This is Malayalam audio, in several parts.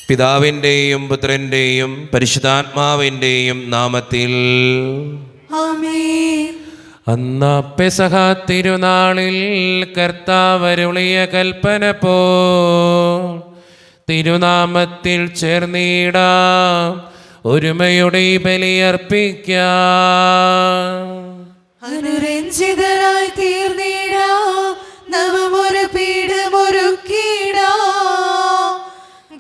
പിതാവിൻ്റെയും പുത്രൻ്റെയും പരിശുദ്ധാത്മാവിൻ്റെയും നാമത്തിൽ ആമേൻ. അന്നാ പെസഹ തിരുനാളിൽ കർത്താവരുളിയ കൽപ്പന പോ തിരുനാമത്തിൽ ചേർന്നിടാം, ഒരുമയുടെ ബലിയർപ്പിക്കാം. അനുരഞ്ജിതരായി തീർന്നിടാം, നവമൊരു പീഠമൊരുക്കിടാം.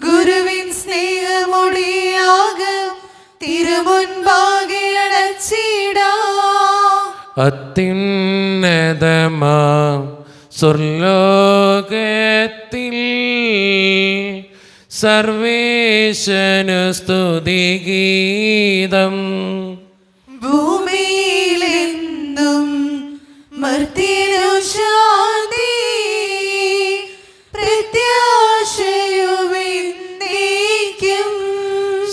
ഗുരുവിൻ സ്നേഹമൊടിയാകും തിരുമുൻപാകെ അടച്ചിടാം. അത്യുന്നതമാം സ്വർലോകത്തിൽ സർവേശനു സ്തുതിഗീതം. ഭൂമിയിലെന്നും മർത്യനു ശാന്തി, പ്രത്യാശയുമെന്നേക്കും.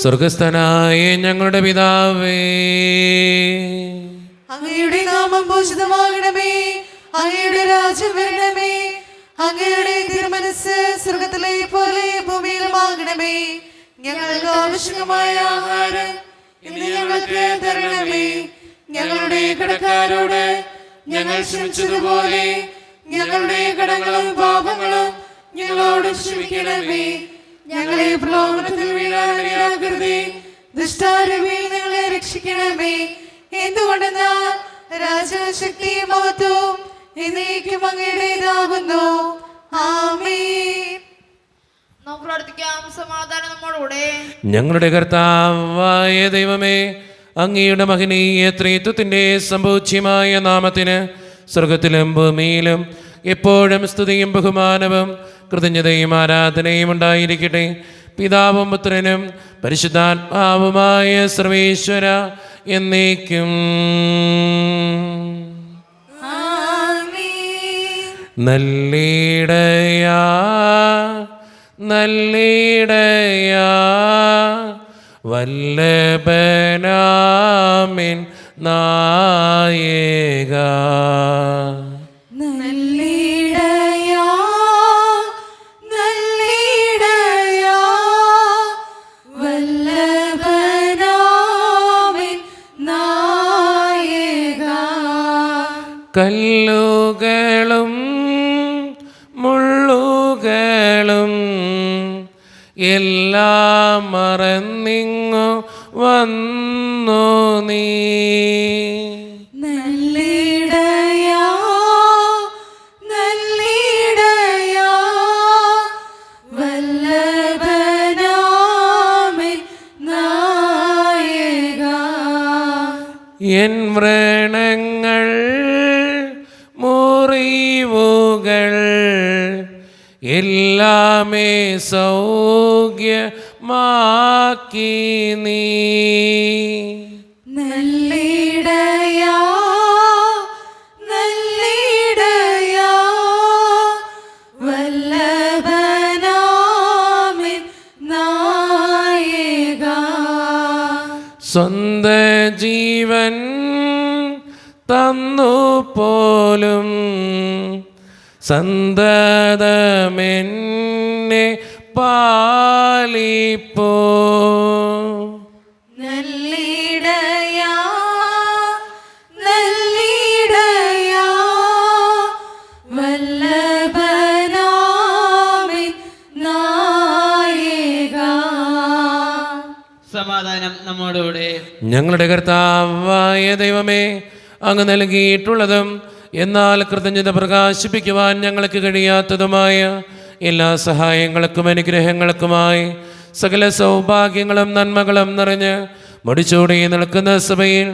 സ്വർഗസ്ഥനായ ഞങ്ങളുടെ പിതാവേ, അങ്ങയുടെ നാമം പൂജിതമാകണമേ, അങ്ങയുടെ രാജ്യം വരണമേ, അങ്ങയുടെ തിരുമനസ്സ് സ്വർഗത്തിലെ പോലെ ഭൂമിയിലുമാകണമേ. ഞങ്ങൾക്ക് ആവശ്യമായ ആഹാരം ഇന്ന് ഞങ്ങൾക്ക് തരണമേ. ഞങ്ങളുടെ കടക്കാരോട് ഞങ്ങൾ ക്ഷമിച്ചതുപോലെ ഞങ്ങളുടെ കടങ്ങളും പാപങ്ങളും ഞങ്ങളോട് ക്ഷമിക്കണമേ. ഞങ്ങളെ പ്രലോഭനത്തിൽ വീഴാനിടയാക്കരുതേ, ദുഷ്ടാരൂപിയിൽ ഞങ്ങളെ രക്ഷിക്കണമേ. എന്തുകൊണ്ടെന്നാൽ രാജശക്തിയും മഹത്വവും എന്നേക്കും അങ്ങയുടേതാകുന്നു. ആമേൻ. നമുക്ക് പ്രാർത്ഥിക്കാം. സമാധാനം നമ്മോടുകൂടെ. ഞങ്ങളുടെ കർത്താവായ ദൈവമേ, അങ്ങയുടെ മഹനീയ ത്രിത്വത്തിൻ്റെ സംഭൂജ്യമായ നാമത്തിന് സ്വർഗത്തിലും ഭൂമിയിലും എപ്പോഴും സ്തുതിയും ബഹുമാനവും കൃതജ്ഞതയും ആരാധനയും ഉണ്ടായിരിക്കട്ടെ. പിതാവും പുത്രനും പരിശുദ്ധാത്മാവുമായ സർവേശ്വര എന്നേക്കും. നല്ലിടയാ നല്ലിടയാ വല്ലഭനാമിൻ നായക. നല്ലിടയാ നല്ലിടയാ വല്ലഭനാമിൻ നായക. കല്ലുകളും മുള്ളുകളും എല്ലാം മറന്നിങ്ങു വന്നു നീ. നല്ലിടയാ നല്ലിടയാ വല്ലഭനാമിൻ നായക. എൻ വ്രണങ്ങൾ മുറിവുകൾ എല്ലാമേ സൗഖ്യമാക്കി നീ. നല്ലിടയാ നല്ലിടയാ വല്ലഭനാമിൻ നായക. സ്വന്ത ജീവൻ തന്നു പോലും സന്തതമെന്നെ പാലിപ്പോ. നല്ലിടയാ നല്ലിടയാ വല്ലഭനാമിൻ നായക. സമാധാനം നമ്മോടുകൂടെ. ഞങ്ങളുടെ കർത്താവായ ദൈവമേ, അങ്ങ് നൽകിയിട്ടുള്ളതും എന്നാൽ കൃതജ്ഞത പ്രകാശിപ്പിക്കുവാൻ ഞങ്ങൾക്ക് കഴിയാത്തതുമായ എല്ലാ സഹായങ്ങൾക്കും അനുഗ്രഹങ്ങൾക്കുമായി സകല സൗഭാഗ്യങ്ങളും നന്മകളും നിറഞ്ഞ് മുടിച്ചൂടി നിൽക്കുന്ന സഭയിൽ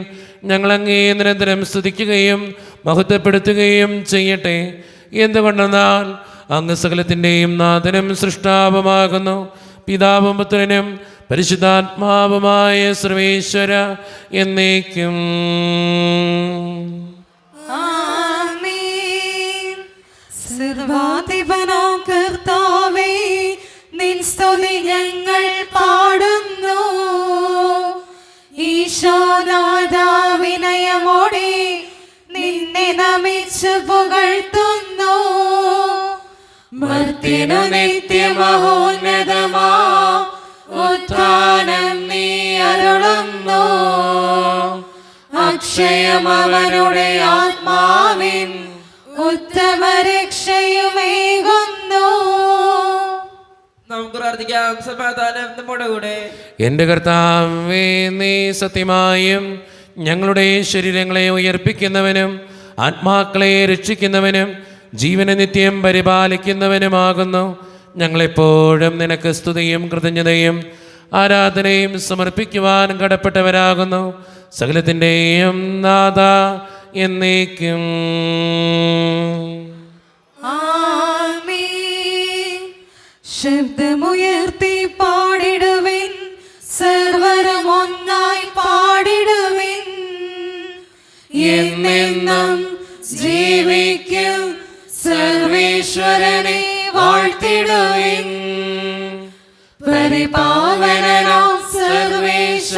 ഞങ്ങളങ്ങേ നിരന്തരം സ്തുതിക്കുകയും മഹത്വപ്പെടുത്തുകയും ചെയ്യട്ടെ. എന്തുകൊണ്ടെന്നാൽ അങ്ങ് സകലത്തിൻ്റെയും നാഥനും സൃഷ്ടാവുമാകുന്നു. പിതാവും പുത്രനും പരിശുദ്ധാത്മാവുമായ സർവേശ്വര എന്നേക്കും. ആമേൻ. സർവാധിപനാം കർത്താവേ, നിൻ സ്തുതി ഞങ്ങൾ പാടുന്നു. ഈശോനാഥാ വിനയമോടെ നിന്നെ നമിച്ചു പുകഴ്ത്തുന്നു. മർത്യനു നിത്യമഹോന്നതമാ ആശ്രയം അവരുടെ ആത്മാവിൻ ഉത്തമ രക്ഷയുമേകുന്നു. നമുക്ക് പ്രാർത്ഥിക്കാം. സമാധാനം നമ്മുടെ കൂടെ. എൻ്റെ കർത്താവേ, നീ സത്യമായും ഞങ്ങളുടെ ശരീരങ്ങളെ ഉയർപ്പിക്കുന്നവനും ആത്മാക്കളെ രക്ഷിക്കുന്നവനും ജീവനെ നിത്യം പരിപാലിക്കുന്നവനുമാകുന്നു. ഞങ്ങളെപ്പോഴും നിനക്ക് സ്തുതിയും കൃതജ്ഞതയും ആരാധനയും സമർപ്പിക്കുവാൻ കടപ്പെട്ടവരാകുന്നു. സകലത്തിൻ്റെയും നാഥ എന്നേക്കും. ആമേൻ. ശബ്ദമുയർത്തി പാടിടുവിൻ, സർവരും ഒന്നായി പാടിടുവിൻ. എന്നെന്നും ജീവിക്കും സർവേശ്വരനെ വാഴ്ത്തിടുവിൻ. പരിപാവനനാം സർവേശ,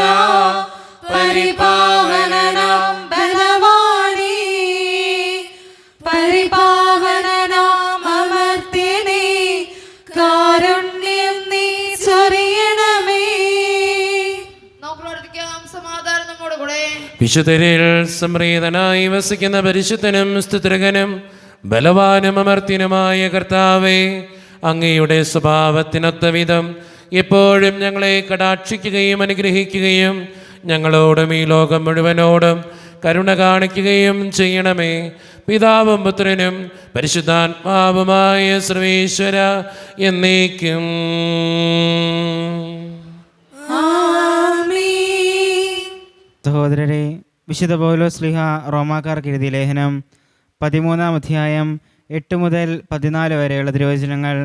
പരിപാവനനാം ബലവാനേ, പരിപാവനനാം അമർത്യനേ, കാരുണ്യം നീ ചൊരിയണമേ. നമുക്ക് പ്രാർത്ഥിക്കാം. സമാധാനം നമ്മുടെ കൂടെ. വിശുദ്ധരിൽ സംപ്രീതനായി വസിക്കുന്ന പരിശുദ്ധനും സ്തുതിർഗനും ബലവാനും അമർത്യനുമായ കർത്താവേ, അങ്ങയുടെ സ്വഭാവത്തിനൊത്ത വിധം എപ്പോഴും ഞങ്ങളെ കടാക്ഷിക്കുകയും അനുഗ്രഹിക്കുകയും ഞങ്ങളോടും ഈ ലോകം മുഴുവനോടും കരുണ കാണിക്കുകയും ചെയ്യണമേ. പിതാവും പുത്രനും പരിശുദ്ധാത്മാവുമായ സർവേശ്വര എന്നേക്കും. സഹോദരരെ, വിശുദ്ധ പൗലോസ് ശ്ലീഹ റോമാക്കാർക്ക് എഴുതിയ ലേഖനം 13-ാം അധ്യായം 8 മുതൽ 14 വരെയുള്ള തിരുവചനങ്ങൾ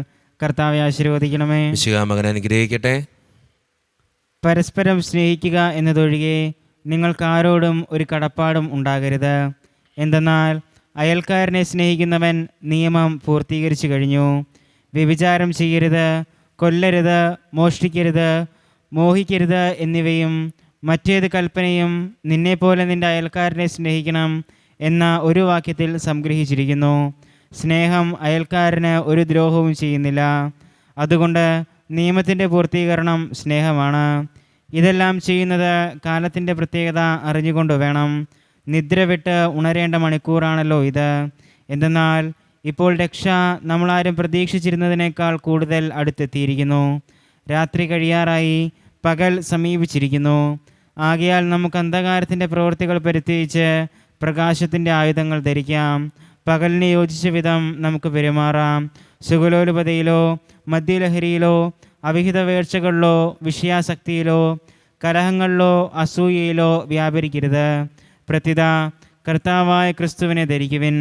കർത്താവെ ആശീർവദിക്കണമേ. മകൻ അനുഗ്രഹിക്കട്ടെ. പരസ്പരം സ്നേഹിക്കുക എന്നതൊഴികെ നിങ്ങൾക്കാരോടും ഒരു കടപ്പാടും ഉണ്ടാകരുത്. എന്തെന്നാൽ അയൽക്കാരനെ സ്നേഹിക്കുന്നവൻ നിയമം പൂർത്തീകരിച്ചു കഴിഞ്ഞു. വ്യഭിചാരം ചെയ്യരുത്, കൊല്ലരുത്, മോഷ്ടിക്കരുത്, മോഹിക്കരുത് എന്നിവയും മറ്റേത് കൽപ്പനയും നിന്നെപ്പോലെ നിന്റെ അയൽക്കാരനെ സ്നേഹിക്കണം എന്ന ഒരു വാക്യത്തിൽ സംഗ്രഹിച്ചിരിക്കുന്നു. സ്നേഹം അയൽക്കാരന് ഒരു ദ്രോഹവും ചെയ്യുന്നില്ല. അതുകൊണ്ട് നിയമത്തിൻ്റെ പൂർത്തീകരണം സ്നേഹമാണ്. ഇതെല്ലാം ചെയ്യുന്നത് കാലത്തിൻ്റെ പ്രത്യേകത അറിഞ്ഞുകൊണ്ട് വേണം. നിദ്ര വിട്ട് ഉണരേണ്ട മണിക്കൂറാണല്ലോ ഇത്. എന്തെന്നാൽ ഇപ്പോൾ രക്ഷ നമ്മളാരും പ്രതീക്ഷിച്ചിരുന്നതിനേക്കാൾ കൂടുതൽ അടുത്തെത്തിയിരിക്കുന്നു. രാത്രി കഴിയാറായി, പകൽ സമീപിച്ചിരിക്കുന്നു. ആകയാൽ നമുക്ക് അന്ധകാരത്തിൻ്റെ പ്രവൃത്തികൾ പരിത്യജിച്ച് പ്രകാശത്തിൻ്റെ ആയുധങ്ങൾ ധരിക്കാം. പകലിന് യോജിച്ച വിധം നമുക്ക് പെരുമാറാം. സുഖലോലുപതയിലോ മദ്യലഹരിയിലോ അവിഹിത വേഴ്ചകളിലോ വിഷയാസക്തിയിലോ കലഹങ്ങളിലോ അസൂയയിലോ വ്യാപരിക്കരുത്. പ്രത്യുത കർത്താവായ ക്രിസ്തുവിനെ ധരിക്കുവിൻ.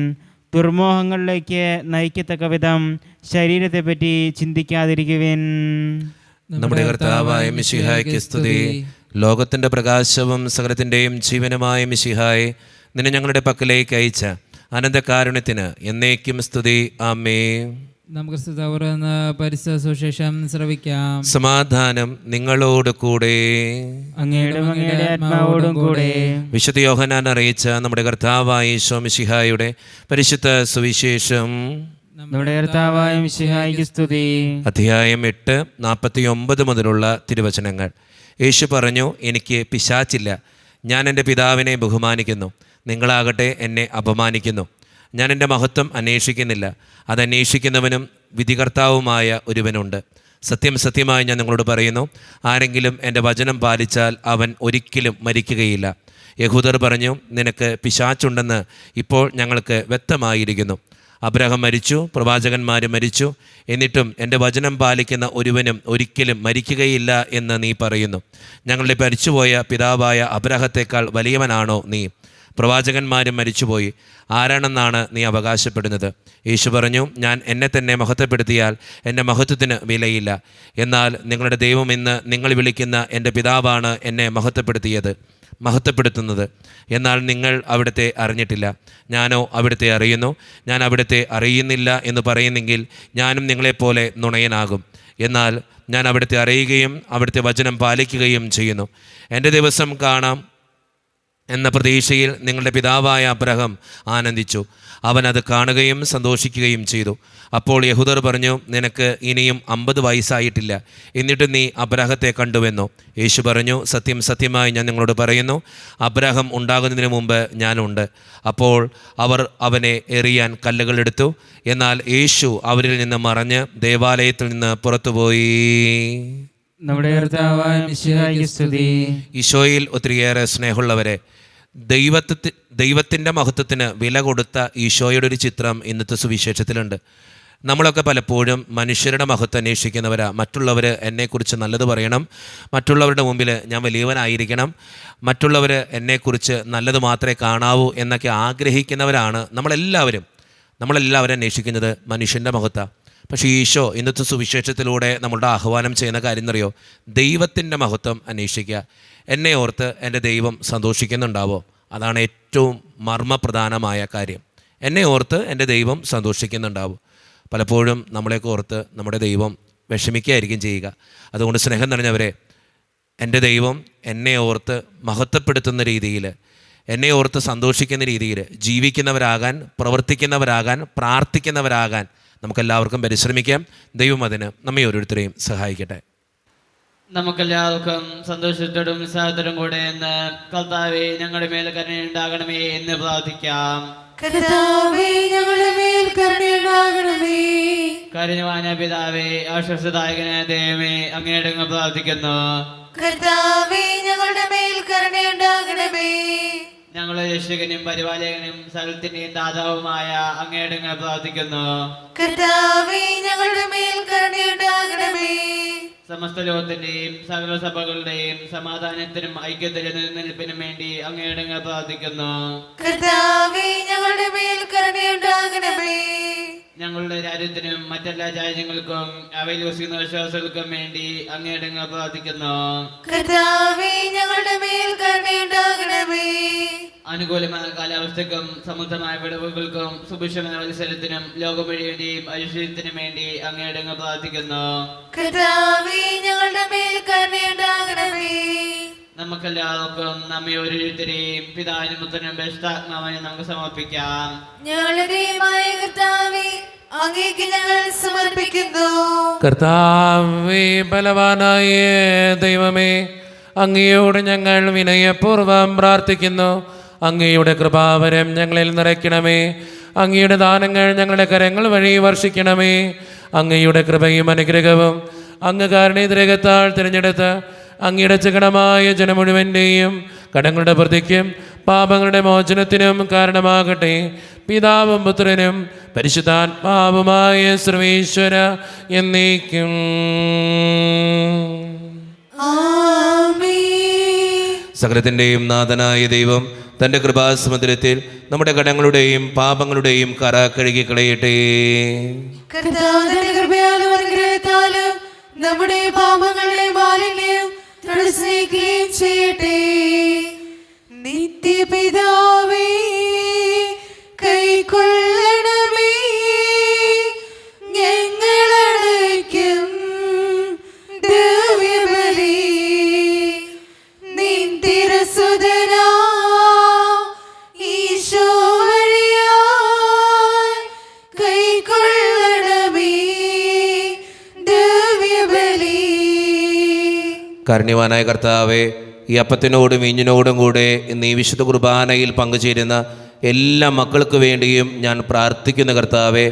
ദുർമോഹങ്ങളിലേക്ക് നയിക്കത്തക്ക വിധം ശരീരത്തെപ്പറ്റി ചിന്തിക്കാതിരിക്കുവിൻ. നമ്മുടെ കർത്താവായ മിശിഹായ്ക്ക് സ്തുതി. ലോകത്തിൻ്റെ പ്രകാശവും സകലത്തിൻ്റെയും ജീവനുമായ മിശിഹായെ, നിന്നെ ഞങ്ങളുടെ പക്കലേക്ക് അയച്ച അനന്തകാരുണ്യത്തിന് എന്നേക്കും സ്തുതി. ആമേ. നമുക്ക് തുറന്ന് പരിശുദ്ധ സുവിശേഷം ശ്രവിക്കാം. സമാധാനം നിങ്ങളോട് കൂടെ. അങ്ങയുടെ ആത്മാവോടും കൂടെ. വിശുദ്ധ യോഹന്നാൻ അറിയിച്ച നമ്മുടെ കർത്താവായ ഈശോ മിശിഹായുടെ പരിശുദ്ധ സുവിശേഷം. നമ്മുടെ കർത്താവായ മിശിഹായ്ക്ക് സ്തുതി. അധ്യായം 8:49 മുതലുള്ള തിരുവചനങ്ങൾ. യേശു പറഞ്ഞു, എനിക്ക് പിശാച്ചില്ല. ഞാൻ എൻ്റെ പിതാവിനെ ബഹുമാനിക്കുന്നു. നിങ്ങളാകട്ടെ എന്നെ അപമാനിക്കുന്നു. ഞാൻ എൻ്റെ മഹത്വം അന്വേഷിക്കുന്നില്ല. അതന്വേഷിക്കുന്നവനും വിധികർത്താവുമായ ഒരുവനുണ്ട്. സത്യം സത്യമായി ഞാൻ നിങ്ങളോട് പറയുന്നു, ആരെങ്കിലും എൻ്റെ വചനം പാലിച്ചാൽ അവൻ ഒരിക്കലും മരിക്കുകയില്ല. യഹൂദർ പറഞ്ഞു, നിനക്ക് പിശാച്ചുണ്ടെന്ന് ഇപ്പോൾ ഞങ്ങൾക്ക് വ്യക്തമായിരിക്കുന്നു. അബ്രഹാം മരിച്ചു, പ്രവാചകന്മാർ മരിച്ചു, എന്നിട്ടും എൻ്റെ വചനം പാലിക്കുന്ന ഒരുവനും ഒരിക്കലും മരിക്കുകയില്ല എന്ന് നീ പറയുന്നു. ഞങ്ങളുടെ മരിച്ചുപോയ പിതാവായ അബ്രഹത്തേക്കാൾ വലിയവനാണോ നീ? പ്രവാചകന്മാരും മരിച്ചുപോയി, ആരാണെന്നാണ് നീ അവകാശപ്പെടുന്നത്? യേശു പറഞ്ഞു, ഞാൻ എന്നെ തന്നെ മഹത്വപ്പെടുത്തിയാൽ എൻ്റെ മഹത്വത്തിന് വിലയില്ല. എന്നാൽ നിങ്ങളുടെ ദൈവം ഇന്ന് നിങ്ങൾ വിളിക്കുന്ന എൻ്റെ പിതാവാണ് എന്നെ മഹത്വപ്പെടുത്തുന്നത്. എന്നാൽ നിങ്ങൾ അവിടുത്തെ അറിഞ്ഞിട്ടില്ല. ഞാനോ അവിടുത്തെ അറിയുന്നു. ഞാൻ അവിടുത്തെ അറിയുന്നില്ല എന്ന് പറയുന്നെങ്കിൽ ഞാനും നിങ്ങളെപ്പോലെ നുണയനാകും. എന്നാൽ ഞാൻ അവിടുത്തെ അറിയുകയും അവിടുത്തെ വചനം പാലിക്കുകയും ചെയ്യുന്നു. എൻ്റെ ദിവസം കാണാം എന്ന പ്രതീക്ഷയിൽ നിങ്ങളുടെ പിതാവായ അബ്രഹാം ആനന്ദിച്ചു. അവൻ അത് കാണുകയും സന്തോഷിക്കുകയും ചെയ്തു. അപ്പോൾ യഹൂദർ പറഞ്ഞു, നിനക്ക് ഇനിയും 50 വയസ്സായിട്ടില്ല, എന്നിട്ട് നീ അബ്രാഹത്തെ കണ്ടുവെന്നോ? യേശു പറഞ്ഞു, സത്യം സത്യമായി ഞാൻ നിങ്ങളോട് പറയുന്നു, അബ്രാഹം ഉണ്ടാകുന്നതിന് മുമ്പ് ഞാനുണ്ട്. അപ്പോൾ അവർ അവനെ എറിയാൻ കല്ലുകൾ എടുത്തു. എന്നാൽ യേശു അവരിൽ നിന്ന് മറഞ്ഞ് ദേവാലയത്തിൽ നിന്ന് പുറത്തുപോയി. നമ്മുടെ കർത്താവായ മിശിഹായ്ക്ക് സ്തുതി. ഈശോയിൽ ഒത്തിരിയേറെ സ്നേഹമുള്ളവരെ, ദൈവത്തിൻ്റെ മഹത്വത്തിന് വില കൊടുത്ത ഈശോയുടെ ഒരു ചിത്രം ഇന്നത്തെ സുവിശേഷത്തിലുണ്ട്. നമ്മളൊക്കെ പലപ്പോഴും മനുഷ്യരുടെ മഹത്വം അന്വേഷിക്കുന്നവരാ. മറ്റുള്ളവർ എന്നെക്കുറിച്ച് നല്ലത് പറയണം, മറ്റുള്ളവരുടെ മുമ്പിൽ ഞാൻ വലിയവനായിരിക്കണം, മറ്റുള്ളവർ എന്നെക്കുറിച്ച് നല്ലത് മാത്രമേ കാണാവൂ എന്നൊക്കെ ആഗ്രഹിക്കുന്നവരാണ് നമ്മളെല്ലാവരും അന്വേഷിക്കുന്നത് മനുഷ്യൻ്റെ മഹത്വം. പക്ഷേ ഈശോ ഇന്നത്തെ സുവിശേഷത്തിലൂടെ നമ്മളുടെ ആഹ്വാനം ചെയ്യുന്ന കാര്യം എന്നറിയോ? ദൈവത്തിൻ്റെ മഹത്വം അന്വേഷിക്കുക. എന്നെ ഓർത്ത് എൻ്റെ ദൈവം സന്തോഷിക്കുന്നുണ്ടാവോ? അതാണ് ഏറ്റവും മർമ്മപ്രധാനമായ കാര്യം. എന്നെ ഓർത്ത് എൻ്റെ ദൈവം സന്തോഷിക്കുന്നുണ്ടാവും. പലപ്പോഴും നമ്മളെയൊക്കെ ഓർത്ത് നമ്മുടെ ദൈവം വിഷമിക്കുകയായിരിക്കും ചെയ്യുക. അതുകൊണ്ട് സ്നേഹം നിറഞ്ഞവരെ, എൻ്റെ ദൈവം എന്നെ ഓർത്ത് മഹത്വപ്പെടുത്തുന്ന രീതിയിൽ, എന്നെ ഓർത്ത് സന്തോഷിക്കുന്ന രീതിയിൽ ജീവിക്കുന്നവരാകാൻ, പ്രവർത്തിക്കുന്നവരാകാൻ, പ്രാർത്ഥിക്കുന്നവരാകാൻ നമുക്കെല്ലാവർക്കും പരിശ്രമിക്കാം. ദൈവം അതിന് നമ്മെ ഓരോരുത്തരെയും സഹായിക്കട്ടെ. നമുക്കെല്ലാവർക്കും സന്തോഷത്തോടും ഉത്സാഹത്തോടും കൂടെ എന്ന് കർത്താവേ ഞങ്ങളുടെ മേൽ കരുണയുണ്ടാകണമേ എന്ന് പ്രാർത്ഥിക്കാം. കർത്താവേ ഞങ്ങളുടെ മേൽ കരുണയുണ്ടാകണമേ. കരുണവാന പിതാവേ, ആശ്വാസദായകനായ ദൈവമേ, അങ്ങയുടെ അങ്ങ് പ്രാർത്ഥിക്കുന്നു. കർത്താവേ ഞങ്ങളുടെ മേൽ കരുണയുണ്ടാകണമേ. ഞങ്ങളുടെ രക്ഷകനും പരിപാലകനും സകലത്തിന്റെയും ദാതാവുമായ അങ്ങയുടെ അങ്ങ് പ്രാർത്ഥിക്കുന്നു. കർത്താവേ ഞങ്ങളുടെ മേൽ കരുണയുണ്ടാകണമേ. സമസ്ത ലോകത്തിന്റെയും സകല സഭകളുടെയും സമാധാനത്തിനും ഐക്യത്തിനും നിലനിൽപ്പിനും വേണ്ടി അങ്ങയുടെ അങ്ങ് പ്രാർത്ഥിക്കുന്നു. കർത്താവേ ഞങ്ങളുടെ മേൽ കരുണയുണ്ടാകണമേ. ഞങ്ങളുടെ രാജ്യത്തിനും മറ്റെല്ലാ രാജ്യങ്ങൾക്കും അവയിൽ വസിക്കുന്ന വിശ്വാസികൾക്കും വേണ്ടി അങ്ങയുടെ അങ്ങ് പ്രാർത്ഥിക്കുന്നു. കർത്താവേ ഞങ്ങളുടെ മേൽ കരുണയുണ്ടാകണമേ. അനുകൂലമായ കാലാവസ്ഥക്കും സമൃദ്ധമായ വിളവുകൾക്കും സുഭിക്ഷമായ മത്സരത്തിനും ലോകം മുഴുവന്റെയും ഐശ്വര്യത്തിനും വേണ്ടി അങ്ങയുടെ അങ്ങ് പ്രാർത്ഥിക്കുന്നു. കർത്താവേ ഞങ്ങളുടെ മേൽ കരുണയുണ്ടാകണമേ. നമുക്കെല്ലാവർക്കും നമ്മെ ഓരോരുത്തരെയും പിതാവിനും പുത്രനും പരിശുദ്ധാത്മാവിനും നമുക്ക് സമർപ്പിക്കാം. ഞങ്ങളുടെ ദൈവമായ കർത്താവേ, അങ്ങേക്ക് ഞങ്ങൾ സമർപ്പിക്കുന്നു. കർത്താവേ, ബലവാനായ ദൈവമേ, അങ്ങയോട് ഞങ്ങൾ വിനയപൂർവ്വം പ്രാർത്ഥിക്കുന്നു. അങ്ങയുടെ കൃപാവരം ഞങ്ങളിൽ നിറയ്ക്കണമേ. അങ്ങയുടെ ദാനങ്ങൾ ഞങ്ങളുടെ കരങ്ങൾ വഴി വർഷിക്കണമേ. അങ്ങയുടെ കൃപയും അനുഗ്രഹവും അങ്ങ് കാരുണ്യതിരകത്താൽ തിരഞ്ഞെടുത്ത് അങ്ങയുടെ ചകടമായ ജനം മുഴുവൻ്റെയും കടങ്ങളുടെ പ്രതിക്കും പാപങ്ങളുടെ മോചനത്തിനും കാരണമാകട്ടെ. പിതാവും പുത്രനും പരിശുദ്ധാത്മാവുമായ സർവേശ്വര എന്നേക്കും. സകലത്തിൻ്റെയും നാഥനായ ദൈവം തൻ്റെ കൃപാസമുദ്രത്തിൽ നമ്മുടെ കടങ്ങളുടെയും പാപങ്ങളുടെയും കറ കഴുകി കളയട്ടെ. കർത്താവിന്റെ കൃപയാലും അനുഗ്രഹത്താലും നമ്മുടെ പാപങ്ങളുടെ മാലിന്യം തുടച്ചുനീക്കുകയും ചെയ്യട്ടെ. നിത്യപിതാവേ, കൈക്കൊള്ളണമേ ഞങ്ങളടയ്ക്കും ദിവ്യബലി. നിൻ തിരുസുതനാ ഈശോ വഴിയായി കൈക്കൊള്ളണമേ ദിവ്യബലി. കാരുണ്യവാനായ കർത്താവേ, ഈ അപ്പത്തിനോടും വീഞ്ഞിനോടും കൂടെ ഇന്ന് ഈ വിശുദ്ധ കുർബാനയിൽ പങ്കുചേരുന്ന എല്ലാ മക്കൾക്ക് വേണ്ടിയും ഞാൻ പ്രാർത്ഥിക്കുന്ന കർത്താവേ,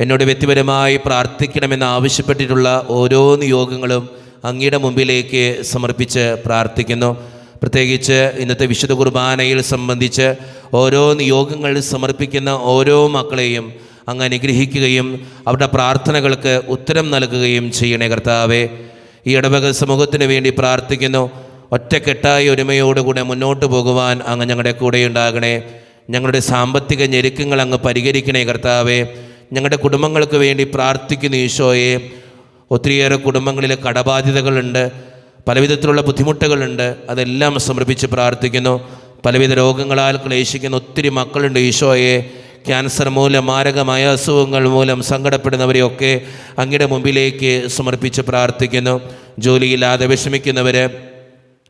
എന്നോട് വ്യക്തിപരമായി പ്രാർത്ഥിക്കണമെന്ന് ആവശ്യപ്പെട്ടിട്ടുള്ള ഓരോ നിയോഗങ്ങളും അങ്ങയുടെ മുമ്പിലേക്ക് സമർപ്പിച്ച് പ്രാർത്ഥിക്കുന്നു. പ്രത്യേകിച്ച് ഇന്നത്തെ വിശുദ്ധ കുർബാനയിൽ സംബന്ധിച്ച് ഓരോ നിയോഗങ്ങൾ സമർപ്പിക്കുന്ന ഓരോ മക്കളെയും അങ്ങ് അനുഗ്രഹിക്കുകയും അവരുടെ പ്രാർത്ഥനകൾക്ക് ഉത്തരം നൽകുകയും ചെയ്യണേ കർത്താവേ. ഈ ഇടവക സമൂഹത്തിന് വേണ്ടി പ്രാർത്ഥിക്കുന്നു. ഒറ്റക്കെട്ടായ ഒരുമയോടുകൂടെ മുന്നോട്ട് പോകുവാൻ അങ്ങ് ഞങ്ങളുടെ കൂടെ ഉണ്ടാകണേ. ഞങ്ങളുടെ സാമ്പത്തിക ഞെരുക്കങ്ങൾ അങ്ങ് പരിഹരിക്കണേ കർത്താവേ. ഞങ്ങളുടെ കുടുംബങ്ങൾക്ക് വേണ്ടി പ്രാർത്ഥിക്കുന്നു ഈശോയെ. ഒത്തിരിയേറെ കുടുംബങ്ങളിൽ കടബാധ്യതകളുണ്ട്, പലവിധത്തിലുള്ള ബുദ്ധിമുട്ടുകളുണ്ട്. അതെല്ലാം സമർപ്പിച്ച് പ്രാർത്ഥിക്കുന്നു. പലവിധ രോഗങ്ങളാൽ ക്ലേശിക്കുന്ന ഒത്തിരി മക്കളുണ്ട് ഈശോയെ. ക്യാൻസർ മൂലം, മാരകമായ അസുഖങ്ങൾ മൂലം സങ്കടപ്പെടുന്നവരെയൊക്കെ അങ്ങയുടെ മുമ്പിലേക്ക് സമർപ്പിച്ച് പ്രാർത്ഥിക്കുന്നു. ജോലിയില്ലാതെ വിഷമിക്കുന്നവർ,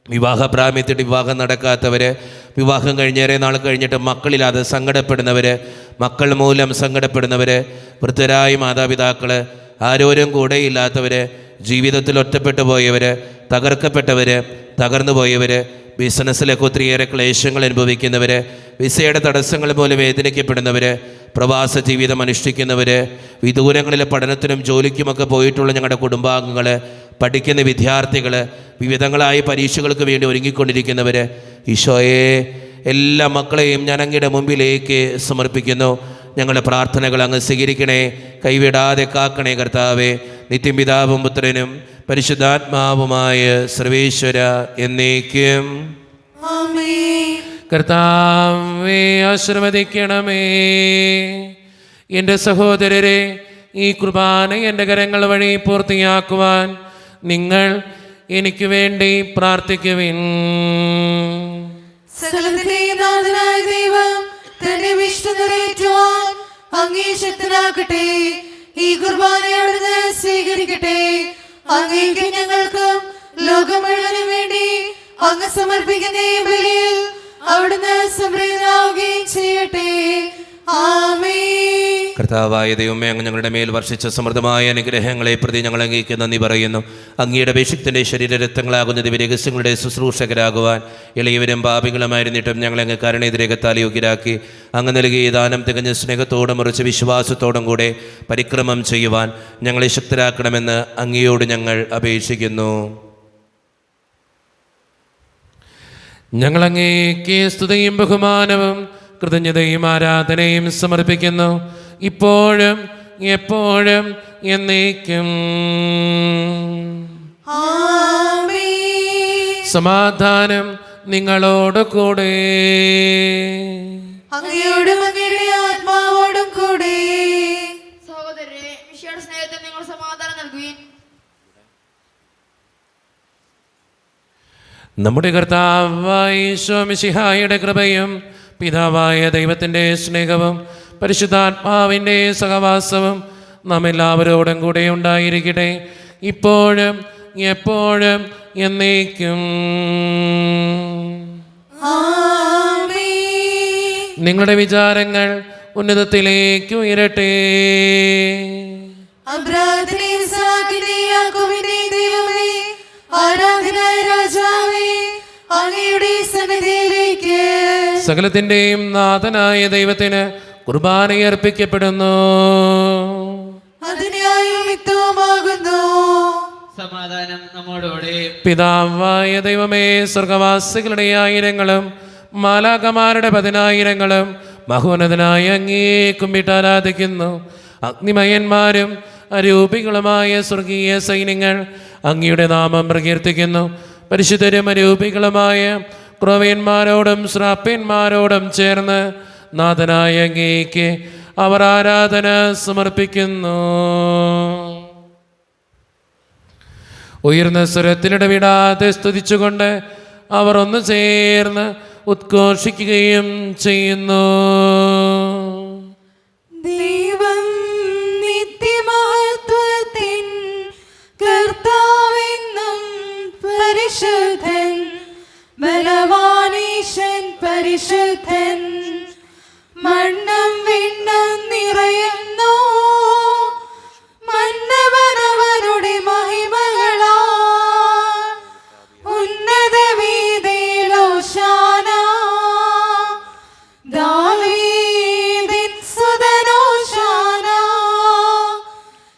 വിവാഹപ്രായത്തിൽ വിവാഹം നടക്കാത്തവർ, വിവാഹം കഴിഞ്ഞേറെ നാൾ കഴിഞ്ഞിട്ട് മക്കളില്ലാതെ സങ്കടപ്പെടുന്നവർ, മക്കൾ മൂലം സങ്കടപ്പെടുന്നവർ, വൃദ്ധരായ മാതാപിതാക്കൾ, ആരോരും കൂടെയില്ലാത്തവർ, ജീവിതത്തിൽ ഒറ്റപ്പെട്ടു പോയവർ, തകർക്കപ്പെട്ടവർ, തകർന്നു പോയവർ, ബിസിനസ്സിലൊക്കെ ഒത്തിരിയേറെ ക്ലേശങ്ങൾ അനുഭവിക്കുന്നവർ, വിസയുടെ തടസ്സങ്ങൾ മൂലം വേദനിക്കപ്പെടുന്നവർ, പ്രവാസ ജീവിതം അനുഷ്ഠിക്കുന്നവർ, വിദൂരങ്ങളിലെ പഠനത്തിനും ജോലിക്കുമൊക്കെ പോയിട്ടുള്ള ഞങ്ങളുടെ കുടുംബാംഗങ്ങൾ, പഠിക്കുന്ന വിദ്യാർത്ഥികൾ, വിവിധങ്ങളായ പരീക്ഷകൾക്ക് വേണ്ടി ഒരുങ്ങിക്കൊണ്ടിരിക്കുന്നവർ, ഈശോയെ എല്ലാ മക്കളെയും ഞാൻ അങ്ങയുടെ മുമ്പിലേക്ക് സമർപ്പിക്കുന്നു. ഞങ്ങളുടെ പ്രാർത്ഥനകൾ അങ്ങ് സ്വീകരിക്കണേ, കൈവിടാതെ കാക്കണേ കർത്താവേ. നിത്യം പിതാവും പുത്രനും പരിശുദ്ധാത്മാവുമായ സർവേശ്വര എന്നേക്കും. ആമേൻ. കർത്താവേ ആശീർവദിക്കണമേ. എൻ്റെ സഹോദരരെ, ഈ കുർബാന എൻ്റെ കരങ്ങൾ വഴി പൂർത്തിയാക്കുവാൻ നിങ്ങൾ എനിക്ക് വേണ്ടി പ്രാർത്ഥിക്കുവിൻ. സകലത്തിന്റെയും നാഥനായ ദൈവം തന്റെ വിഷ്ണു നിറവേറ്റുവാൻ അങ്ങേ ശക്തനാക്കട്ടെ. ഈ കുർബാന അവിടുന്ന് സ്വീകരിക്കട്ടെ. അങ്ങേക്ക് ഞങ്ങൾക്കും ലോകം മുഴുവനും വേണ്ടി അങ്ങ് സമർപ്പിക്കുന്ന ഈ ബലിയിൽ അവിടുന്ന് സംപ്രീതനാവുകയും ചെയ്യട്ടെ. ആമേൻ. കർത്താവായ ദൈവമേ, അങ്ങ് ഞങ്ങളുടെ മേൽ വർഷിച്ച സമൃദ്ധമായ അനുഗ്രഹങ്ങളെ പ്രതി ഞങ്ങൾ അങ്ങേക്ക് നന്ദി പറയുന്നു. അങ്ങയുടെ അഭിഷിക്തൻ്റെ ശരീരരക്തങ്ങളാകുന്ന ദിവ്യരഹസ്യങ്ങളുടെ ശുശ്രൂഷകരാകുവാൻ എളിയവരും പാപികളുമായിരുന്നിട്ടും ഞങ്ങളെ അങ്ങ് കരുണയെതിരകത്താൽ യോഗ്യരാക്കി. അങ്ങ് നൽകിയ ദാനം തികഞ്ഞ സ്നേഹത്തോടും ഉറച്ച വിശ്വാസത്തോടും കൂടെ പരിക്രമം ചെയ്യുവാൻ ഞങ്ങളെ ശക്തരാക്കണമെന്ന് അങ്ങയോട് ഞങ്ങൾ അപേക്ഷിക്കുന്നു. ഞങ്ങളങ്ങേക്ക് സ്തുതിയും ബഹുമാനവും കൃതജ്ഞതയും ആരാധനയും സമർപ്പിക്കുന്നു, ഇപ്പോഴും എപ്പോഴും എന്നേക്കും. ആമേൻ. സമാധാനം നിങ്ങളോട് കൂടെ. അങ്ങയോടും അങ്ങയുടെ ആത്മാവോടും കൂടെ. സഹോദരരെ, മിശിഹായുടെ സ്നേഹത്തിൽ നിങ്ങൾ സമാധാനം നൽകുവിൻ. നമ്മുടെ കർത്താവായ ഈശോ മിശിഹായുടെ കൃപയും പിതാവായ ദൈവത്തിൻ്റെ സ്നേഹവും പരിശുദ്ധാത്മാവിൻ്റെ സഹവാസവും നാം എല്ലാവരോടും കൂടെ ഉണ്ടായിരിക്കട്ടെ, ഇപ്പോഴും എപ്പോഴും എന്നേക്കും. ആമേൻ. നിങ്ങളുടെ വിചാരങ്ങൾ ഉന്നതത്തിലേക്ക് ഉയരട്ടെ. അബ്രാഹത്തിന്റെയും ഇസ്ഹാക്കിന്റെയും യാക്കോബിന്റെയും ദൈവമേ, ആരാധനായ രാജാവേ, അങ്ങയുടെ സന്നിധിയിലേക്ക് സകലത്തിൻ്റെയും നാഥനായ ദൈവത്തിന് കുർബാനയർപ്പിക്കപ്പെടുന്നു. അതിനായും യുക്തവുമാകുന്നു. സമാധാനം നമ്മോടുകൂടെ. പിതാവായ ദൈവമേ, സ്വർഗവാസികളുടെ ആയിരങ്ങളും മാലാഖമാരുടെ 10,000ങ്ങളും മഹോന്നതനായ അങ്ങേ കുമ്പിട്ട് ആരാധിക്കുന്നു. അഗ്നിമയന്മാരും അരൂപികളുമായ സ്വർഗീയ സൈന്യങ്ങൾ അങ്ങയുടെ നാമം പ്രകീർത്തിക്കുന്നു. പരിശുദ്ധരും അരൂപികളുമായ ക്രോവ്യന്മാരോടും ശ്രാപ്യന്മാരോടും ചേർന്ന് നാഥനായ അങ്ങേക്ക് അവർ ആരാധന സമർപ്പിക്കുന്നു. ഉയർന്ന സ്വരത്തിലിടവിടാതെ സ്തുതിച്ചുകൊണ്ട് അവർ ഒന്ന് ചേർന്ന് ഉദ്ഘോഷിക്കുകയും ചെയ്യുന്നു. ദൈവം നിത്യമഹത്വത്തിൻ കർത്താവെന്നും പരിശുദ്ധൻ, ബലവാനീശൻ പരിശുദ്ധൻ, മണ്ണും വിണ്ണും നിറയുന്നു മന്നവനവരുടെ മഹിമകളാ. ഉന്നത വീതിയിൽ ഹോശാന, ദാവീദിൻ സുതൻ ഹോശാന.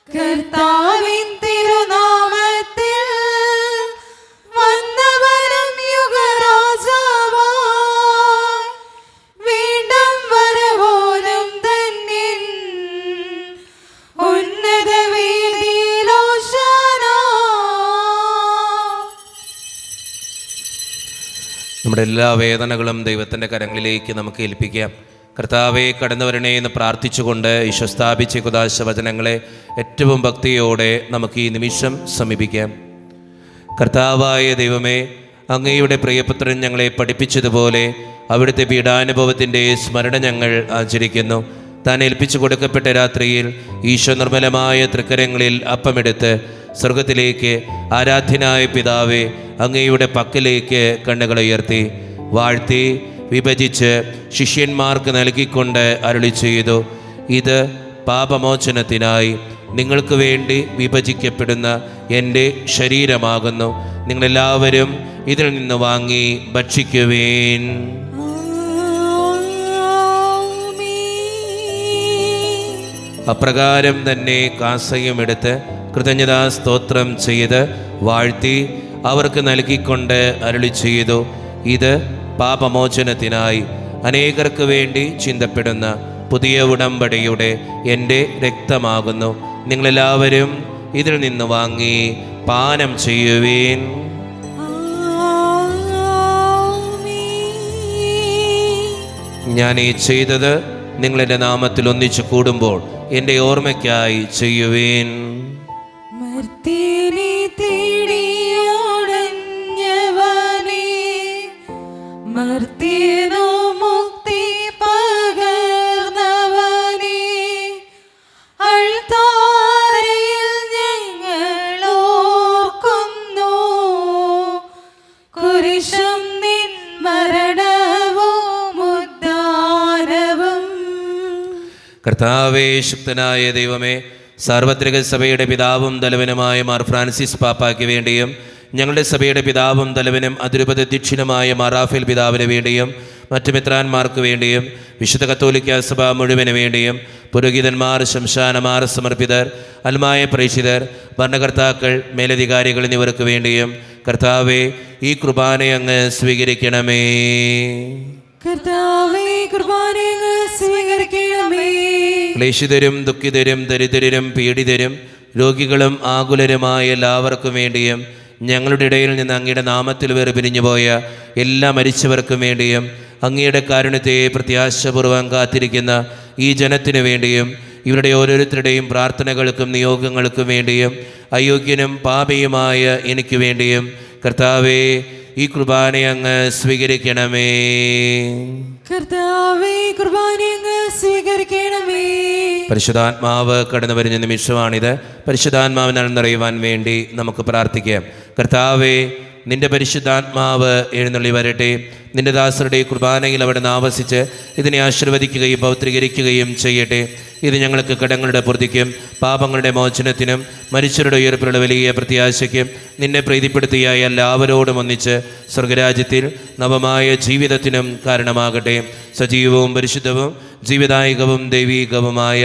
കർത്താവിൻ തിരുനാമത്തിൽ വന്നവരും യുഗരാജാവായി, വീണ്ടും വരവോനും ധന്യൻ. ഉന്നത വീതിയിൽ ഹോശാന. നമ്മുടെ എല്ലാ വേദനകളും ദൈവത്തിൻ്റെ കരങ്ങളിലേക്ക് നമുക്ക് ഏൽപ്പിക്കാം. കർത്താവെ കടന്നു വരണേ എന്ന് പ്രാർത്ഥിച്ചുകൊണ്ട് ഈശോ സ്ഥാപിച്ച കുദാശ വചനങ്ങളെ ഏറ്റവും ഭക്തിയോടെ നമുക്ക് ഈ നിമിഷം സമീപിക്കാം. കർത്താവായ ദൈവമേ, അങ്ങയുടെ പ്രിയപുത്രൻ ഞങ്ങളെ പഠിപ്പിച്ചതുപോലെ അവിടുത്തെ പീഡാനുഭവത്തിൻ്റെ സ്മരണ ഞങ്ങൾ ആചരിക്കുന്നു. താൻ ഏൽപ്പിച്ചു കൊടുക്കപ്പെട്ട രാത്രിയിൽ ഈശോ നിർമ്മലമായ തൃക്കരങ്ങളിൽ അപ്പമെടുത്ത് സ്വർഗത്തിലേക്ക് ആരാധ്യനായ പിതാവേ അങ്ങയുടെ പക്കലേക്ക് കണ്ണുകൾ ഉയർത്തി വാഴ്ത്തി വിഭജിച്ച് ശിഷ്യന്മാർക്ക് നൽകിക്കൊണ്ട് അരുളി ചെയ്തു, ഇത് പാപമോചനത്തിനായി നിങ്ങൾക്ക് വേണ്ടി വിഭജിക്കപ്പെടുന്ന എൻ്റെ ശരീരമാകുന്നു. നിങ്ങളെല്ലാവരും ഇതിൽ നിന്ന് വാങ്ങി ഭക്ഷിക്കുവേൻ. അപ്രകാരം തന്നെ കാസയും എടുത്ത് കൃതജ്ഞതാ സ്തോത്രം ചെയ്ത് വാഴ്ത്തി അവർക്ക് നൽകിക്കൊണ്ട് അരുളി ചെയ്തു, ഇത് പാപമോചനത്തിനായി അനേകർക്ക് വേണ്ടി ചിന്തപ്പെടുന്ന പുതിയ ഉടമ്പടിയുടെ എൻ്റെ രക്തമാകുന്നു. നിങ്ങളെല്ലാവരും ഇതിൽ നിന്ന് വാങ്ങി പാനം ചെയ്യുവേൻ. ഞാൻ ഈ ചെയ്തത് നിങ്ങളെൻ്റെ നാമത്തിൽ ഒന്നിച്ചു കൂടുമ്പോൾ എൻ്റെ ഓർമ്മയ്ക്കായി ചെയ്യുവേൻ. മർത്യനെ തേടിയോടഞ്ഞവനേ, മർത്യനു മുക്തി പകർന്നവനേ, അൾത്താരയിൽ ഞങ്ങൾ ഓർക്കുന്നു കുരിശും നിൻ മരണവും ഉദ്ധാരവും. കർത്താവേ, ശക്തനായ ദൈവമേ, സാർവത്രിക സഭയുടെ പിതാവും തലവനുമായ മാർ ഫ്രാൻസിസ് പാപ്പായ്ക്ക് വേണ്ടിയും ഞങ്ങളുടെ സഭയുടെ പിതാവും തലവനും അതിരൂപത അധ്യക്ഷനുമായ മാർ റാഫേൽ പിതാവിന് വേണ്ടിയും മറ്റു മെത്രാന്മാർക്ക് വേണ്ടിയും വിശുദ്ധ കത്തോലിക്ക സഭ മുഴുവന് വേണ്ടിയും പുരോഹിതന്മാർ, ശംശാനമാർ, സമർപ്പിതർ, അൽമായ പ്രേക്ഷിതർ, ഭരണകർത്താക്കൾ, മേലധികാരികൾ എന്നിവർക്ക് വേണ്ടിയും കർത്താവേ, ഈ കുർബാനയങ്ങ് സ്വീകരിക്കണമേ. കർത്താവേ, കുർബാനയങ്ങ് സ്വീകരിക്കണമേ. ക്ലേശിതരും ദുഃഖിതരും ദരിദ്രരും പീഡിതരും രോഗികളും ആകുലരുമായ എല്ലാവർക്കും വേണ്ടിയും ഞങ്ങളുടെ ഇടയിൽ നിന്ന് അങ്ങയുടെ നാമത്തിൽ വേർപിരിഞ്ഞുപോയ എല്ലാ മരിച്ചവർക്കും വേണ്ടിയും അങ്ങയുടെ കാരുണ്യത്തെ പ്രത്യാശപൂർവ്വം കാത്തിരിക്കുന്ന ഈ ജനത്തിനു വേണ്ടിയും ഇവരുടെ ഓരോരുത്തരുടെയും പ്രാർത്ഥനകൾക്കും നിയോഗങ്ങൾക്കും വേണ്ടിയും അയോഗ്യനും പാപിയുമായ എനിക്ക് വേണ്ടിയും കർത്താവേ, ഈ കുർബാനയങ്ങ് സ്വീകരിക്കണമേ. കർത്താവേ, കുർബാനയങ്ങ് സ്വീകരിക്കണമേ. പരിശുദ്ധാത്മാവ് കടന്നു വരുന്ന നിമിഷമാണിത്. പരിശുദ്ധാത്മാവിനാൽ നിറയുവാൻ വേണ്ടി നമുക്ക് പ്രാർത്ഥിക്കാം. കർത്താവേ, നിന്റെ പരിശുദ്ധാത്മാവ് എഴുന്നള്ളി വരട്ടെ. നിന്റെ ദാസരുടെ കുർബാനയിൽ അവിടെ ആവസിച്ച് ഇതിനെ ആശീർവദിക്കുകയും പൗത്രീകരിക്കുകയും ചെയ്യട്ടെ. ഇത് ഞങ്ങൾക്ക് കടങ്ങളുടെ പൂർത്തിക്കും പാപങ്ങളുടെ മോചനത്തിനും മരിച്ചവരുടെ ഉയർപ്പിലുള്ള വലിയ പ്രത്യാശയ്ക്കും നിന്നെ പ്രീതിപ്പെടുത്തിയ എല്ലാവരോടും ഒന്നിച്ച് സ്വർഗരാജ്യത്തിൽ നവമായ ജീവിതത്തിനും കാരണമാകട്ടെ. സജീവവും പരിശുദ്ധവും ജീവിതായികവും ദൈവീകവുമായ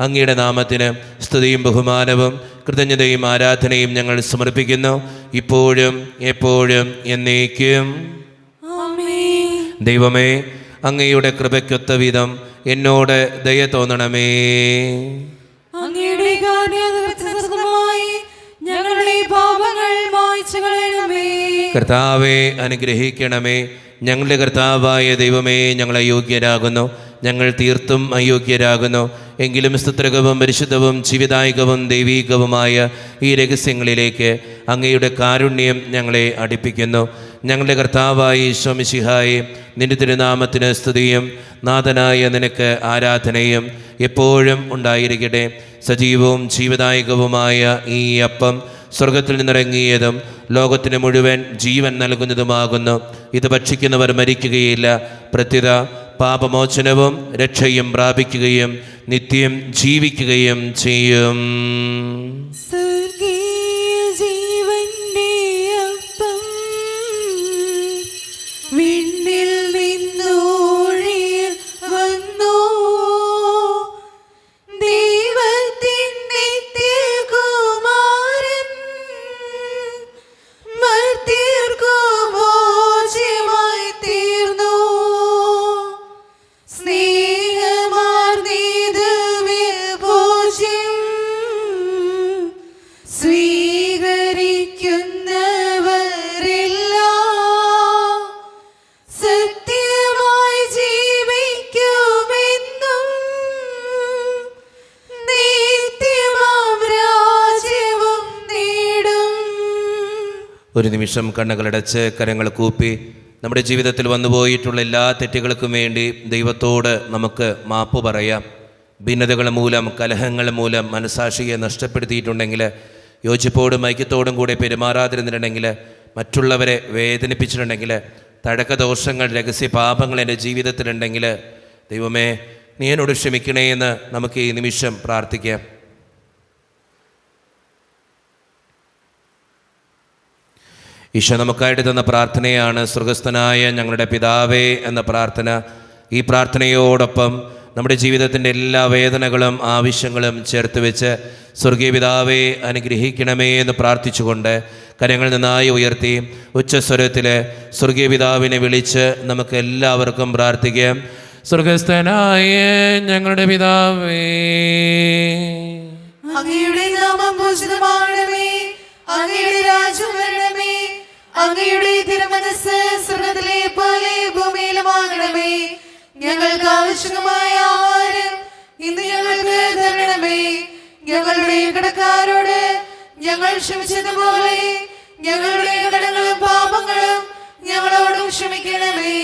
അങ്ങയുടെ നാമത്തിന് സ്തുതിയും ബഹുമാനവും കൃതജ്ഞതയും ആരാധനയും ഞങ്ങൾ സമർപ്പിക്കുന്നു, ഇപ്പോഴും എപ്പോഴും എന്നേക്കും. ദൈവമേ, അങ്ങയുടെ കൃപയ്ക്കൊത്ത വിധം എന്നോട് ദയ തോന്നണമേ. അങ്ങയുടെ കാരുണ്യമായി ഞങ്ങളുടെ പാപങ്ങൾ മായ്ച്ചു കളയണമേ. കർത്താവെ, അനുഗ്രഹിക്കണമേ. ഞങ്ങളുടെ കർത്താവായ ദൈവമേ, ഞങ്ങൾ അയോഗ്യരാകുന്നു, ഞങ്ങൾ തീർത്തും അയോഗ്യരാകുന്നു. എങ്കിലും സ്തുത്രകവും പരിശുദ്ധവും ജീവിതായികവും ദൈവീകവുമായ ഈ രഹസ്യങ്ങളിലേക്ക് അങ്ങയുടെ കാരുണ്യം ഞങ്ങളെ അടുപ്പിക്കുന്നു. ഞങ്ങളുടെ കർത്താവായ ഈശോ മിശിഹായെ, നിന്റെ തിരുനാമത്തിന് സ്തുതിയും നാഥനായ നിനക്ക് ആരാധനയും എപ്പോഴും ഉണ്ടായിരിക്കട്ടെ. സജീവവും ജീവിതായികവുമായ ഈ അപ്പം സ്വർഗത്തിൽ നിന്നിറങ്ങിയതും ലോകത്തിന് മുഴുവൻ ജീവൻ നൽകുന്നതുമാകുന്നു. ഇത് ഭക്ഷിക്കുന്നവർ മരിക്കുകയില്ല, പ്രത്യുത പാപമോചനവും രക്ഷയും പ്രാപിക്കുകയും നിത്യം ജീവിക്കുകയും ചെയ്യും. സ്വർഗീയ ജീവന്റെ അപ്പം വിണ്ണിൽ നിന്നൊഴിയിൽ വന്നു, ദൈവത്തിൻ നിത്യകുമാരൻ മർത്യർക്കു ഭോജ്യമായി തീർന്നു. ഒരു നിമിഷം കണ്ണുകളടച്ച് കരങ്ങൾ കൂപ്പി നമ്മുടെ ജീവിതത്തിൽ വന്നുപോയിട്ടുള്ള എല്ലാ തെറ്റുകൾക്കും വേണ്ടി ദൈവത്തോട് നമുക്ക് മാപ്പ് പറയാം. ഭിന്നതകൾ മൂലം, കലഹങ്ങൾ മൂലം മനസാക്ഷിയെ നഷ്ടപ്പെടുത്തിയിട്ടുണ്ടെങ്കിൽ, യോജിപ്പോടും ഐക്യത്തോടും കൂടെ പെരുമാറാതിരുന്നിട്ടുണ്ടെങ്കിൽ, മറ്റുള്ളവരെ വേദനിപ്പിച്ചിട്ടുണ്ടെങ്കിൽ, തഴക്കദോഷങ്ങൾ, രഹസ്യ പാപങ്ങൾ എൻ്റെ ജീവിതത്തിലുണ്ടെങ്കിൽ ദൈവമേ നീ എന്നോട് ക്ഷമിക്കണേ എന്ന് നമുക്ക് ഈ നിമിഷം പ്രാർത്ഥിക്കാം. ഈശോ നമുക്കായിട്ട് തന്ന പ്രാർത്ഥനയാണ് സ്വർഗസ്ഥനായ ഞങ്ങളുടെ പിതാവേ എന്ന പ്രാർത്ഥന. ഈ പ്രാർത്ഥനയോടൊപ്പം നമ്മുടെ ജീവിതത്തിൻ്റെ എല്ലാ വേദനകളും ആവശ്യങ്ങളും ചേർത്ത് വെച്ച് സ്വർഗീയ പിതാവേ അനുഗ്രഹിക്കണമേ എന്ന് പ്രാർത്ഥിച്ചുകൊണ്ട് കരങ്ങൾ നന്നായി ഉയർത്തി ഉച്ചസ്വരത്തിൽ സ്വർഗീയ പിതാവിനെ വിളിച്ച് നമുക്ക് എല്ലാവർക്കും പ്രാർത്ഥിക്കാം. സ്വർഗസ്ഥനായ ഞങ്ങളുടെ പിതാവേ, അങ്ങയുടെ നാമം പൂജിതമാകണമേ, അങ്ങയുടെ രാജ്യം വരണമേ, അങ്ങയുടെ തിരുമനസ്സ് സ്വർഗ്ഗത്തിലെ പോലെ ഭൂമിയിലുമാകണമേ. ഞങ്ങൾക്ക് ആവശ്യമായ ആഹാരം ഇന്ന് ഞങ്ങൾക്ക് തരണമേ. ഞങ്ങളുടെ കടക്കാരോട് ഞങ്ങൾ ക്ഷമിച്ചതുപോലെ ഞങ്ങളുടെ കടങ്ങളും പാപങ്ങളും ഞങ്ങളോടും ക്ഷമിക്കണമേ.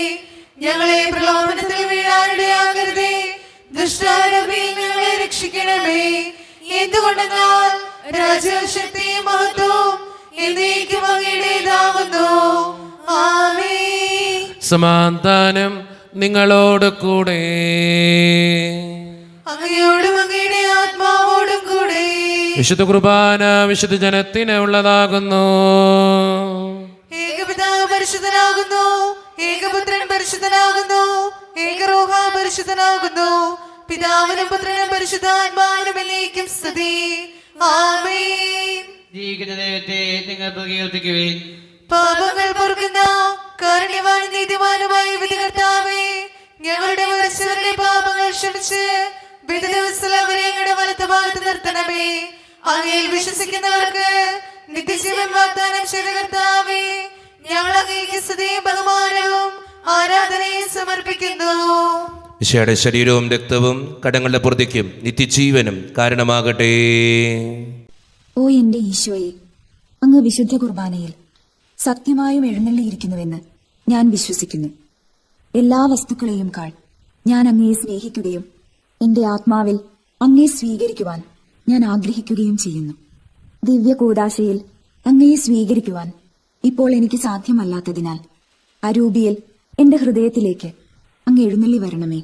ഞങ്ങളെ പ്രലോഭനത്തിൽ വീഴാനിടയാകരുതേ, ദുഷ്ടാരൂപിയിൽ ഞങ്ങളെ രക്ഷിക്കണമേ. എന്തുകൊണ്ടെന്നാൽ രാജ്യവും ശക്തിയും മഹത്വവും എന്നേക്കും അങ്ങയുടേതാകുന്നു. ആമേൻ. സമാധാനം നിങ്ങളോട് കൂടെ. അങ്ങയോടും അങ്ങയുടെ ആത്മാവോടും കൂടെ. വിശുദ്ധ കുർബാന വിശുദ്ധ ജനത്തിന് ഉള്ളതാകുന്നു. ഏകപിതാവ് പരിശുദ്ധനാകുന്നു, ഏകപുത്രൻ പരിശുദ്ധനാകുന്നു, ഏകറൂഹ പരിശുദ്ധനാകുന്നു. പിതാവിനും പുത്രനും പരിശുദ്ധാത്മാവിനും എന്നേക്കും സ്തുതി. ആമേൻ. ജീവിക്കുന്ന ദൈവത്തെ നിങ്ങൾ പ്രകീർത്തിക്കുവിൻ. പാപങ്ങൾ പൊറുക്കുന്ന കാരുണ്യവാൻ നീതിമാനുമായ വിധികർത്താവേ, ഞങ്ങളുടെ മരിച്ചവരുടെ പാപങ്ങൾ ക്ഷമിച്ച് വിധിദിവസത്തിൽ അവരെ ഞങ്ങളുടെ വലത്തുഭാഗത്ത് നിർത്തണമേ. അങ്ങയിൽ വിശ്വസിക്കുന്നവർക്ക് നിത്യജീവൻ വാഗ്ദാനം ചെയ്ത കർത്താവേ, ഞങ്ങൾ അങ്ങേക്ക് സ്തുതിയും ബഹുമാനവും ആരാധനയും സമർപ്പിക്കുന്നു. ഈശോയുടെ ശരീരവും രക്തവും കടങ്ങളുടെ പൂർത്തിക്കും നിത്യജീവനും കാരണമാകട്ടെ. ഓ എന്റെ ഈശോയെ, അങ്ങ് വിശുദ്ധ കുർബാനയിൽ സത്യമായും എഴുന്നള്ളിയിരിക്കുന്നുവെന്ന് ഞാൻ വിശ്വസിക്കുന്നു. എല്ലാ വസ്തുക്കളെയും കാൾ ഞാൻ അങ്ങയെ സ്നേഹിക്കുകയും എന്റെ ആത്മാവിൽ അങ്ങയെ സ്വീകരിക്കുവാൻ ഞാൻ ആഗ്രഹിക്കുകയും ചെയ്യുന്നു. ദിവ്യ കൂദാശയിൽ അങ്ങയെ സ്വീകരിക്കുവാൻ ഇപ്പോൾ എനിക്ക് സാധ്യമല്ലാത്തതിനാൽ അരൂപിയിൽ എന്റെ ഹൃദയത്തിലേക്ക് അങ്ങ് എഴുന്നള്ളി വരണമേ.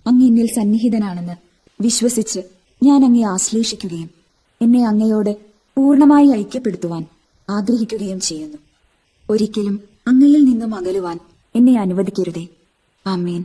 അങ്ങ് എന്നിൽ സന്നിഹിതനാണെന്ന് വിശ്വസിച്ച് ഞാൻ അങ്ങയെ ആശ്ലേഷിക്കുകയും എന്നെ അങ്ങയോട് പൂർണ്ണമായി ഐക്യപ്പെടുത്തുവാൻ ആഗ്രഹിക്കുകയും ചെയ്യുന്നു. ഒരിക്കലും അങ്ങയിൽ നിന്നും അകലുവാൻ എന്നെ അനുവദിക്കരുതേ. ആമേൻ.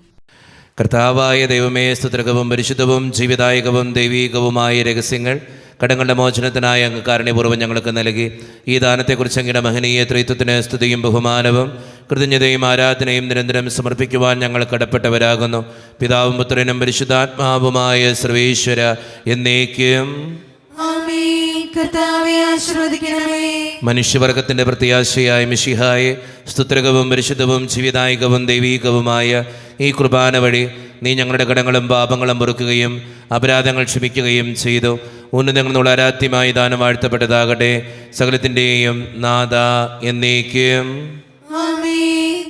കർത്താവായ ദൈവമേ, സ്തുത്യർഹവും പരിശുദ്ധവും ജീവിതായകവും ദൈവീകവുമായ രഹസ്യങ്ങൾ കടങ്ങളുടെ മോചനത്തിനായ അങ്ങ് കാരുണ്യപൂർവ്വം ഞങ്ങൾക്ക് നൽകി. ഈ ദാനത്തെക്കുറിച്ച് അങ്ങയുടെ മഹനീയ ത്രിത്വത്തിന് സ്തുതിയും ബഹുമാനവും കൃതജ്ഞതയും ആരാധനയും നിരന്തരം സമർപ്പിക്കുവാൻ ഞങ്ങൾ കടപ്പെട്ടവരാകുന്നു. പിതാവും പുത്രനും പരിശുദ്ധാത്മാവുമായ സർവേശ്വര എന്നേക്കും ആമേൻ. കർത്താവേ ആശീർവദിക്കണമേ. മനുഷ്യവർഗത്തിൻ്റെ പ്രത്യാശയായ മിശിഹായെ, സ്തുത്യർഹവും പരിശുദ്ധവും ജീവിതായകവും ദൈവീകവുമായ ഈ കുർബാന വഴി നീ ഞങ്ങളുടെ കടങ്ങളും പാപങ്ങളും പൊറുക്കുകയും അപരാധങ്ങൾ ക്ഷമിക്കുകയും ചെയ്തു. ഉന്നതങ്ങളിൽ നിന്നുള്ള ആരാധ്യമായി ദാനം വാഴ്ത്തപ്പെട്ടതാകട്ടെ. സകലത്തിൻ്റെയും നാഥ എന്നേക്കും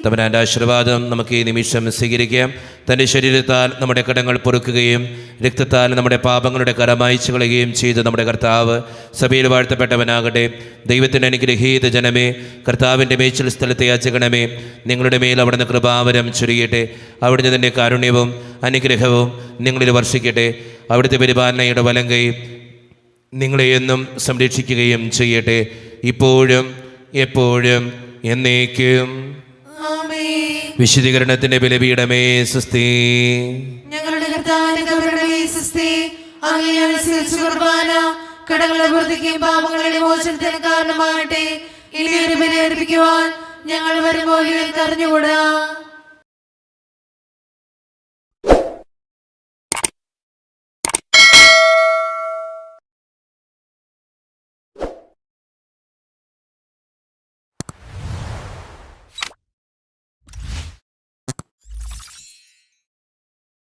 തമ്പുരാൻ്റെ ആശീർവാദം നമുക്ക് ഈ നിമിഷം സ്വീകരിക്കാം. തൻ്റെ ശരീരത്താൽ നമ്മുടെ കടങ്ങൾ പൊറുക്കുകയും രക്തത്താൽ നമ്മുടെ പാപങ്ങളുടെ കര മായ്ച്ചു കളയുകയും ചെയ്ത നമ്മുടെ കർത്താവ് സഭയിൽ വാഴ്ത്തപ്പെട്ടവനാകട്ടെ. ദൈവത്തിൻ്റെ അനുഗ്രഹീത ജനമേ, കർത്താവിൻ്റെ മേച്ചിൽ സ്ഥലത്തെ യാചകണമേ, നിങ്ങളുടെ മേൽ അവിടുന്ന് കൃപാവരം ചൊരിയട്ടെ. അവിടുന്ന് തൻ്റെ കാരുണ്യവും അനുഗ്രഹവും നിങ്ങളിൽ വർഷിക്കട്ടെ. അവിടുത്തെ പരിപാലനയുടെ വലങ്കൈ നിങ്ങളെ എന്നും സംരക്ഷിക്കുകയും ചെയ്യട്ടെ, ഇപ്പോഴും എപ്പോഴും എന്നേക്കും. വിശുദ്ധീകരണത്തിന്റെ ബലിപീഠമേ സ്വസ്തി. ഞങ്ങളുടെ കർത്താവിന്റെ കബറിടമേ സ്വസ്തി. അങ്ങയെ അനുസരിച്ച് കുർബാന കടങ്ങളുടെ പൂർത്തിക്കും പാപങ്ങളുടെ മോചനത്തിന് കാരണമാകട്ടെ. ഇനി ഒരു ബലി അർപ്പിക്കുവാൻ ഞങ്ങൾ വരുമ്പോൾ അറിഞ്ഞുകൂടാ.